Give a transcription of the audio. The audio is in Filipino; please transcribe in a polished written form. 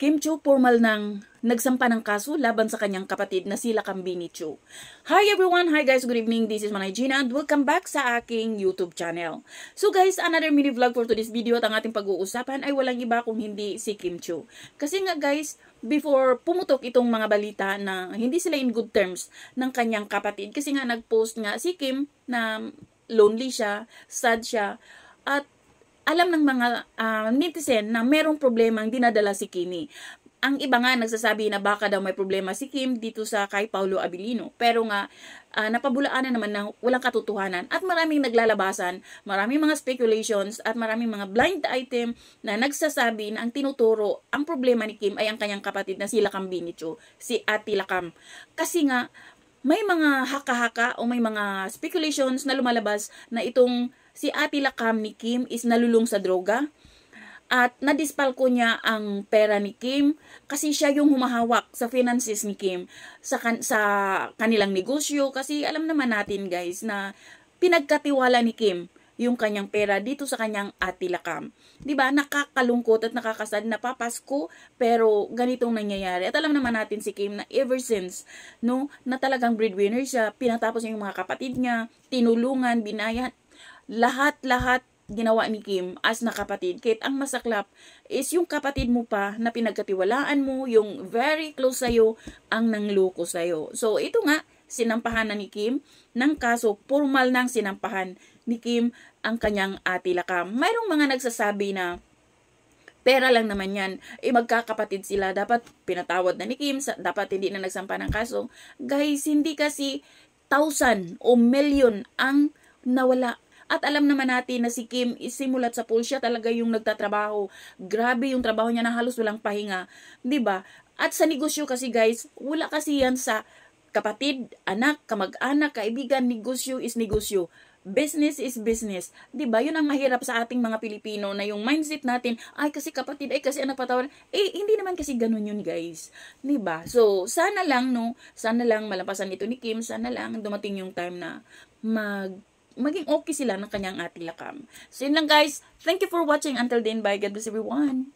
Kim Chiu formal nang nagsampa ng kaso laban sa kanyang kapatid na sila Kambini Chiu. Hi everyone! Hi guys! Good evening! This is Manay Gina and welcome back sa aking YouTube channel. So guys, another mini vlog for today's video at ang ating pag-uusapan ay walang iba kung hindi si Kim Chiu. Kasi nga guys, before pumutok itong mga balita na hindi sila in good terms ng kanyang kapatid kasi nga nag-post nga si Kim na lonely siya, sad siya, at alam ng mga netizen na merong problema ang dinadala si Kimi. Ang iba nga nagsasabi na baka daw may problema si Kim dito sa kay Paulo Abilino. Pero nga, napabulaanan naman na walang katotohanan. At maraming naglalabasan, maraming mga speculations, at maraming mga blind item na nagsasabi na ang tinuturo, ang problema ni Kim ay ang kanyang kapatid na sila Kambini Chiu, si Ati Lakam. Kasi nga, may mga haka-haka o may mga speculations na lumalabas na itong si Ati Lakam ni Kim is nalulung sa droga at nadispalko niya ang pera ni Kim kasi siya yung humahawak sa finances ni Kim sa kanilang negosyo kasi alam naman natin guys na pinagkatiwala ni Kim yung kanyang pera dito sa kanyang Ati Lakam. 'Di ba? Nakakalungkot at nakakasad na papasko pero ganitong nangyayari. At alam naman natin si Kim na ever since no na talagang breadwinner siya, pinatapos niya yung mga kapatid niya, tinulungan, binayan, lahat ginawa ni Kim as na kapatid. Kahit ang masaklap is yung kapatid mo pa na pinagkatiwalaan mo, yung very close sa'yo, ang nangloko sa'yo. So ito nga, sinampahan na ni Kim ng kaso, formal nang sinampahan ni Kim ang kanyang Ati Lakam. Mayroong mga nagsasabi na pera lang naman yan, magkakapatid sila, dapat pinatawad na ni Kim, dapat hindi na nagsampa ng kaso. Guys, hindi kasi 1,000 o million ang nawala. At alam naman natin na si Kim isimulat sa pool, siya talaga yung nagtatrabaho. Grabe yung trabaho niya na halos walang pahinga. 'Di ba? At sa negosyo kasi guys, wala kasi yan sa kapatid, anak, kamag-anak, kaibigan. Negosyo is negosyo. Business is business. 'Di ba? Yun ang mahirap sa ating mga Pilipino na yung mindset natin, ay kasi kapatid, ay kasi anak patawan. Hindi naman kasi ganun yun, guys. 'Di ba? So, sana lang malampasan ito ni Kim, sana lang dumating yung time na maging okay sila ng kanyang Ati Lakam. So yun lang guys. Thank you for watching. Until then, bye. God bless everyone.